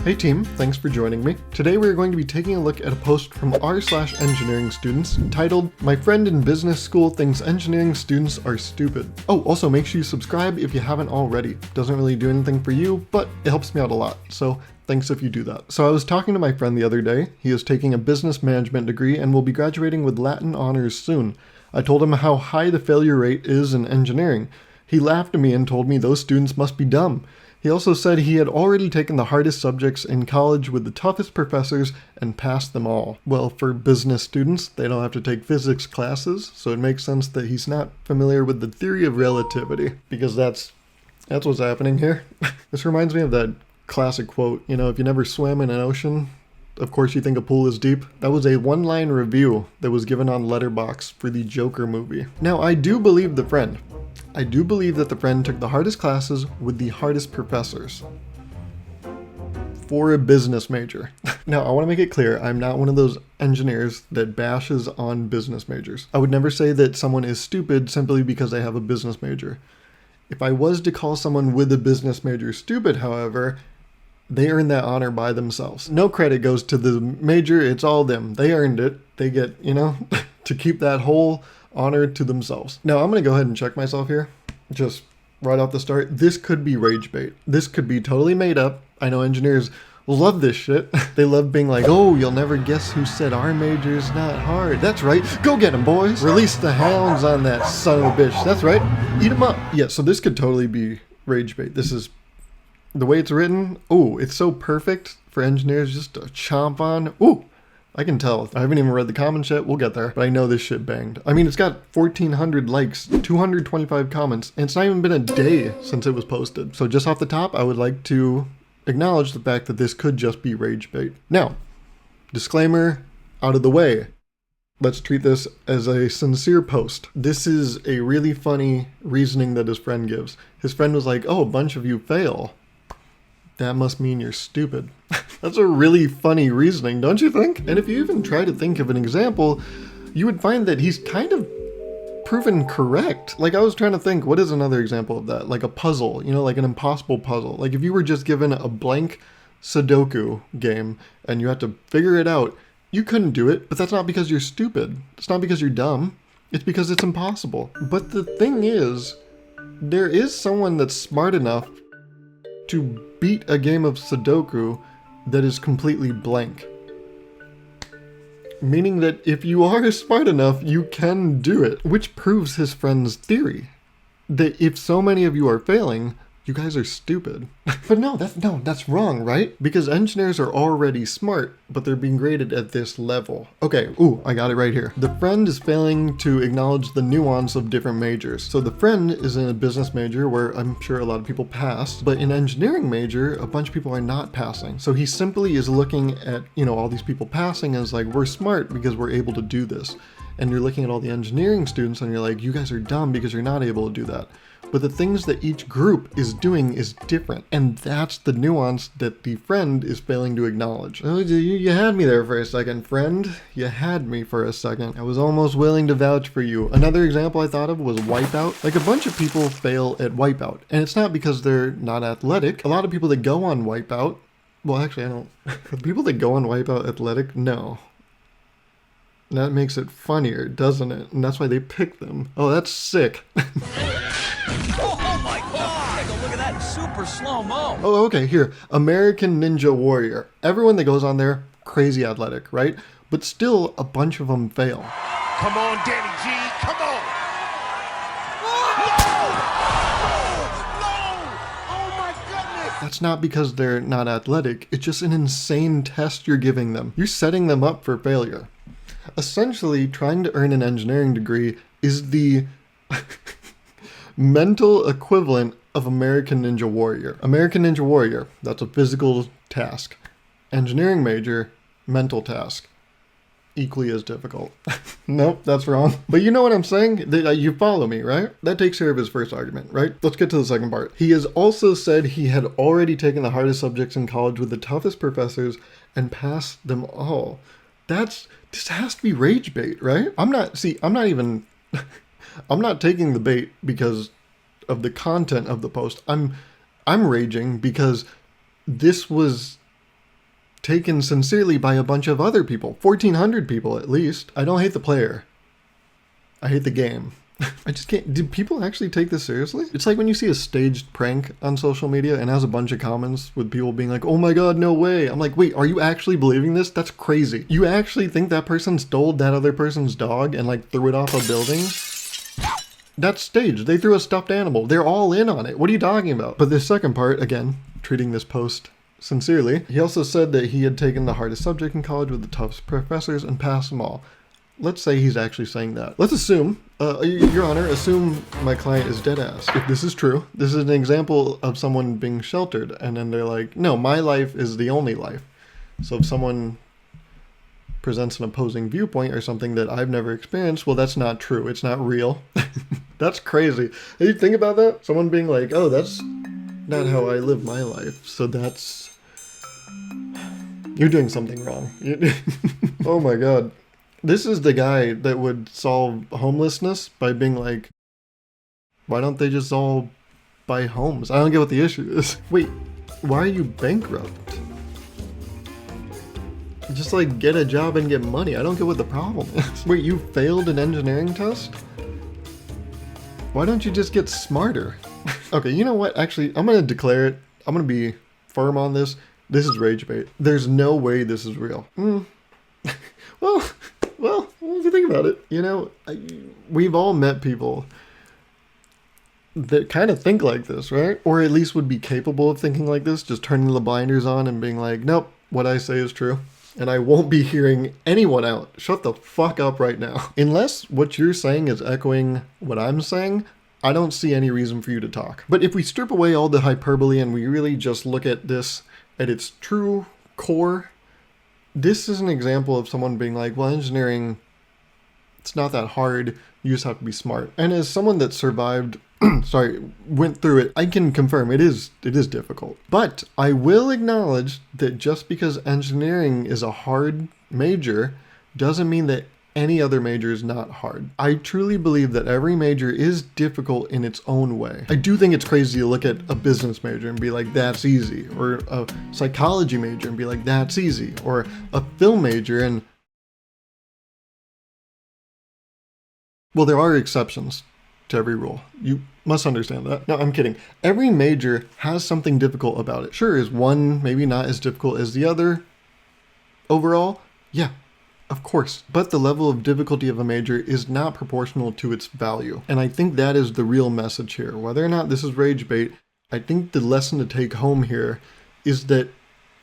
Hey team, thanks for joining me. Today we're going to be taking a look at a post from r/engineering students titled, "My friend in business school thinks engineering students are stupid." Oh, also make sure you subscribe if you haven't already. Doesn't really do anything for you, but it helps me out a lot, so thanks if you do that. So I was talking to my friend the other day. He is taking a business management degree and will be graduating with Latin honors soon. I told him how high the failure rate is in engineering. He laughed at me and told me those students must be dumb. He also said he had already taken the hardest subjects in college with the toughest professors and passed them all. Well, for business students, they don't have to take physics classes, so it makes sense that he's not familiar with the theory of relativity, because that's what's happening here. This reminds me of that classic quote, if you never swam in an ocean, of course you think a pool is deep. That was a one-line review that was given on Letterboxd for the Joker movie. Now, I do believe the friend. I do believe that the friend took the hardest classes with the hardest professors for a business major. Now, I want to make it clear, I'm not one of those engineers that bashes on business majors. I would never say that someone is stupid simply because they have a business major. If I was to call someone with a business major stupid, however, they earned that honor by themselves. No credit goes to the major, it's all them. They earned it. They get, to keep that whole honor to themselves. Now, I'm going to go ahead and check myself here, just right off the start. This could be rage bait. This could be totally made up. I know engineers love this shit. They love being like, oh, you'll never guess who said our major's not hard. That's right. Go get him, boys. Release the hounds on that son of a bitch. That's right. Eat him up. Yeah, so this could totally be rage bait. This is the way it's written. Oh, it's so perfect for engineers just to chomp on. Ooh. I can tell. I haven't even read the comments yet. We'll get there. But I know this shit banged. I mean, it's got 1,400 likes, 225 comments, and it's not even been a day since it was posted. So just off the top, I would like to acknowledge the fact that this could just be rage bait. Now, disclaimer out of the way. Let's treat this as a sincere post. This is a really funny reasoning that his friend gives. His friend was like, oh, a bunch of you fail. That must mean you're stupid. That's a really funny reasoning, don't you think? And if you even try to think of an example, you would find that he's kind of proven correct. Like, I was trying to think, what is another example of that? Like a puzzle, like an impossible puzzle. Like if you were just given a blank Sudoku game and you had to figure it out, you couldn't do it, but that's not because you're stupid. It's not because you're dumb. It's because it's impossible. But the thing is, there is someone that's smart enough to beat a game of Sudoku that is completely blank. Meaning that if you are smart enough, you can do it. Which proves his friend's theory. That if so many of you are failing, you guys are stupid. But that's wrong, right? Because engineers are already smart, but they're being graded at this level. Okay, I got it right here. The friend is failing to acknowledge the nuance of different majors. So the friend is in a business major where I'm sure a lot of people pass, but in engineering major, a bunch of people are not passing. So he simply is looking at, all these people passing as like, we're smart because we're able to do this. And you're looking at all the engineering students and you're like, you guys are dumb because you're not able to do that. But the things that each group is doing is different. And that's the nuance that the friend is failing to acknowledge. Oh, you had me there for a second, friend. You had me for a second. I was almost willing to vouch for you. Another example I thought of was Wipeout. Like, a bunch of people fail at Wipeout. And it's not because they're not athletic. A lot of people that go on Wipeout, well, actually, I don't. The people that go on Wipeout athletic, no. That makes it funnier, doesn't it? And that's why they pick them. Oh, that's sick. Oh my God! Look at that super slow-mo. Oh, okay, here. American Ninja Warrior. Everyone that goes on there, crazy athletic, right? But still, a bunch of them fail. Come on, Danny G, come on! No! Oh my goodness! That's not because they're not athletic. It's just an insane test you're giving them. You're setting them up for failure. Essentially, trying to earn an engineering degree is the mental equivalent of American Ninja Warrior. American Ninja Warrior, that's a physical task. Engineering major, mental task. Equally as difficult. Nope, that's wrong. But you know what I'm saying? You follow me, right? That takes care of his first argument, right? Let's get to the second part. He has also said he had already taken the hardest subjects in college with the toughest professors and passed them all. This has to be rage bait, right? I'm not taking the bait because of the content of the post. I'm raging because this was taken sincerely by a bunch of other people, 1,400 people at least. I don't hate the player. I hate the game. I just can't. Do people actually take this seriously? It's like when you see a staged prank on social media and has a bunch of comments with people being like, oh my god, no way. I'm like, wait, are you actually believing this? That's crazy. You actually think that person stole that other person's dog and like threw it off a building? That's staged. They threw a stuffed animal. They're all in on it. What are you talking about? But this second part, again, treating this post sincerely, he also said that he had taken the hardest subject in college with the toughest professors and passed them all. Let's say he's actually saying that. Let's assume, Your Honor, assume my client is dead ass. If this is true, this is an example of someone being sheltered, and then they're like, no, my life is the only life. So if someone presents an opposing viewpoint or something that I've never experienced, well, that's not true. It's not real. That's crazy. Hey, you think about that? Someone being like, oh, that's not how I live my life. So that's... You're doing something wrong. Oh my god. This is the guy that would solve homelessness by being like, why don't they just all buy homes? I don't get what the issue is. Wait, why are you bankrupt? Just like get a job and get money. I don't get what the problem is. Wait, you failed an engineering test? Why don't you just get smarter? Okay, you know what? Actually, I'm gonna declare it. I'm gonna be firm on this. This is rage bait. There's no way this is real. Well, if you think about it, you know, we've all met people that kind of think like this, right? Or at least would be capable of thinking like this, just turning the blinders on and being like, nope, what I say is true. And I won't be hearing anyone out. Shut the fuck up right now. Unless what you're saying is echoing what I'm saying, I don't see any reason for you to talk. But if we strip away all the hyperbole and we really just look at this at its true core, this is an example of someone being like, well, engineering, it's not that hard. You just have to be smart. And as someone that survived, went through it, I can confirm it is difficult. But I will acknowledge that just because engineering is a hard major doesn't mean that any other major is not hard. I truly believe that every major is difficult in its own way. I do think it's crazy to look at a business major and be like, that's easy. Or a psychology major and be like, that's easy. Or a film major and... Well, there are exceptions to every rule. You must understand that. No, I'm kidding. Every major has something difficult about it. Sure, is one maybe not as difficult as the other overall? Yeah. Of course, but the level of difficulty of a major is not proportional to its value. And I think that is the real message here. Whether or not this is rage bait, I think the lesson to take home here is that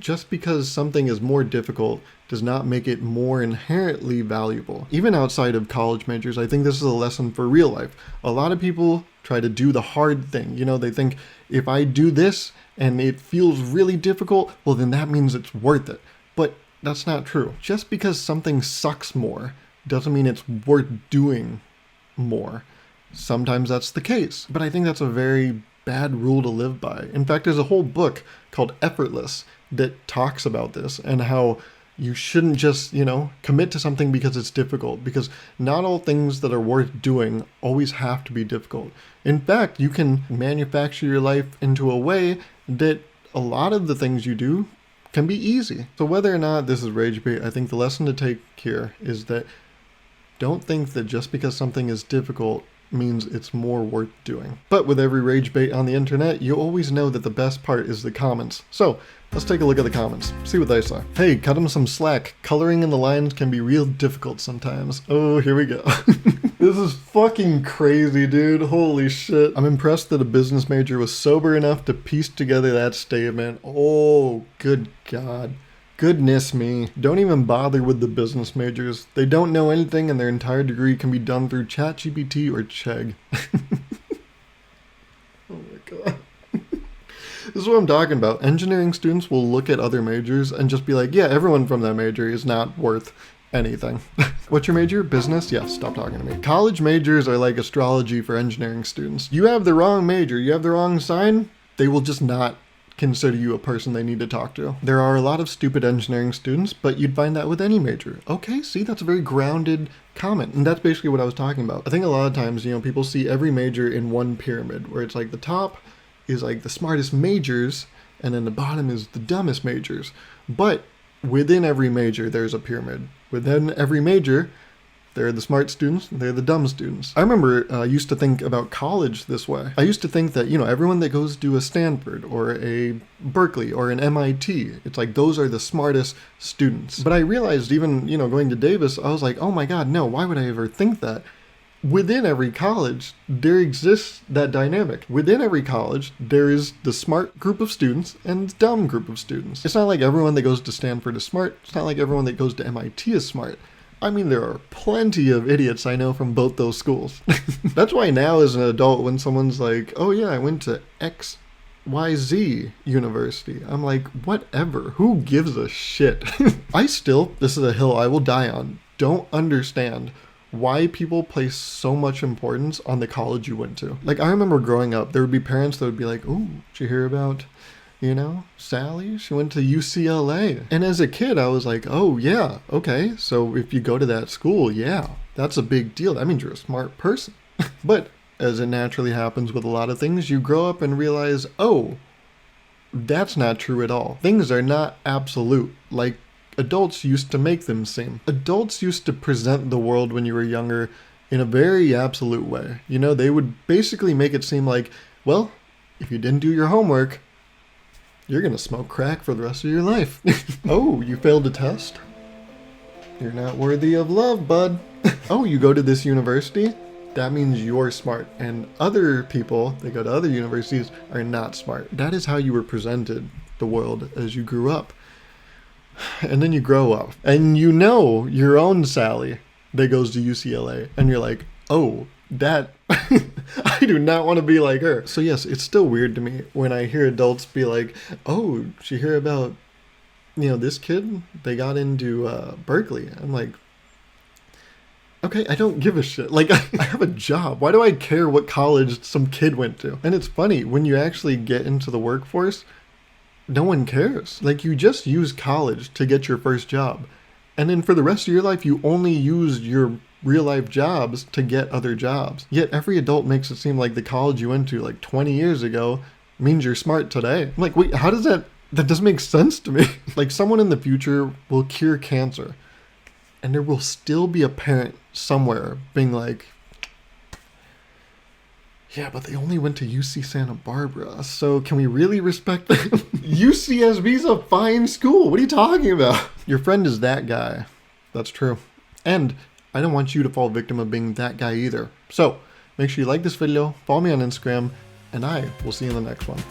just because something is more difficult does not make it more inherently valuable. Even outside of college majors, I think this is a lesson for real life. A lot of people try to do the hard thing. You know, they think if I do this and it feels really difficult, well, then that means it's worth it. But that's not true. Just because something sucks more doesn't mean it's worth doing more. Sometimes that's the case, but I think that's a very bad rule to live by. In fact, there's a whole book called Effortless that talks about this and how you shouldn't just, commit to something because it's difficult, because not all things that are worth doing always have to be difficult. In fact, you can manufacture your life into a way that a lot of the things you do can be easy. So whether or not this is rage bait, I think the lesson to take here is that don't think that just because something is difficult means it's more worth doing. But with every rage bait on the internet, you always know that the best part is the comments. So let's take a look at the comments, see what they say. Hey, cut them some slack. Coloring in the lines can be real difficult sometimes. Oh, here we go. This is fucking crazy, dude. Holy shit. I'm impressed that a business major was sober enough to piece together that statement. Oh, good God. Goodness me. Don't even bother with the business majors. They don't know anything and their entire degree can be done through ChatGPT or Chegg. Oh my God. This is what I'm talking about. Engineering students will look at other majors and just be like, yeah, everyone from that major is not worth anything. What's your major? Business? Yes, stop talking to me. College majors are like astrology for engineering students. You have the wrong major, you have the wrong sign, they will just not consider you a person they need to talk to. There are a lot of stupid engineering students, but you'd find that with any major. Okay, see, that's a very grounded comment. And that's basically what I was talking about. I think a lot of times, people see every major in one pyramid, where it's like the top is like the smartest majors, and then the bottom is the dumbest majors. But Within every major, there's a pyramid. Within every major, there are the smart students, and there are the dumb students. I remember I used to think about college this way. I used to think that, everyone that goes to a Stanford or a Berkeley or an MIT, it's like those are the smartest students. But I realized even, going to Davis, I was like, oh my God, no, why would I ever think that? Within every college, there exists that dynamic. Within every college, there is the smart group of students and the dumb group of students. It's not like everyone that goes to Stanford is smart. It's not like everyone that goes to MIT is smart. I mean, there are plenty of idiots I know from both those schools. That's why now as an adult, when someone's like, oh yeah, I went to XYZ University, I'm like, whatever, who gives a shit? This is a hill I will die on, don't understand why people place so much importance on the college you went to. Like, I remember growing up, there would be parents that would be like, ooh, did you hear about, Sally? She went to UCLA. And as a kid, I was like, oh yeah, okay, so if you go to that school, yeah, that's a big deal. That means you're a smart person. But as it naturally happens with a lot of things, you grow up and realize, oh, that's not true at all. Things are not absolute, like adults used to make them seem. Adults used to present the world when you were younger in a very absolute way. They would basically make it seem like, well, if you didn't do your homework, you're gonna smoke crack for the rest of your life. Oh, you failed a test? You're not worthy of love, bud. Oh, you go to this university? That means you're smart. And other people that go to other universities are not smart. That is how you were presented the world as you grew up. And then you grow up and your own Sally that goes to UCLA and you're like, oh, that I do not want to be like her. So yes, it's still weird to me when I hear adults be like, oh, did you hear about, this kid? They got into Berkeley. I'm like, okay, I don't give a shit. Like, I have a job. Why do I care what college some kid went to? And it's funny, when you actually get into the workforce, no one cares. Like, you just use college to get your first job. And then for the rest of your life, you only use your real life jobs to get other jobs. Yet every adult makes it seem like the college you went to like 20 years ago means you're smart today. I'm like, wait, how does that doesn't make sense to me. Like, someone in the future will cure cancer and there will still be a parent somewhere being like, yeah, but they only went to UC Santa Barbara, so can we really respect them? UCSB's a fine school. What are you talking about? Your friend is that guy. That's true. And I don't want you to fall victim of being that guy either. So make sure you like this video, follow me on Instagram, and I will see you in the next one.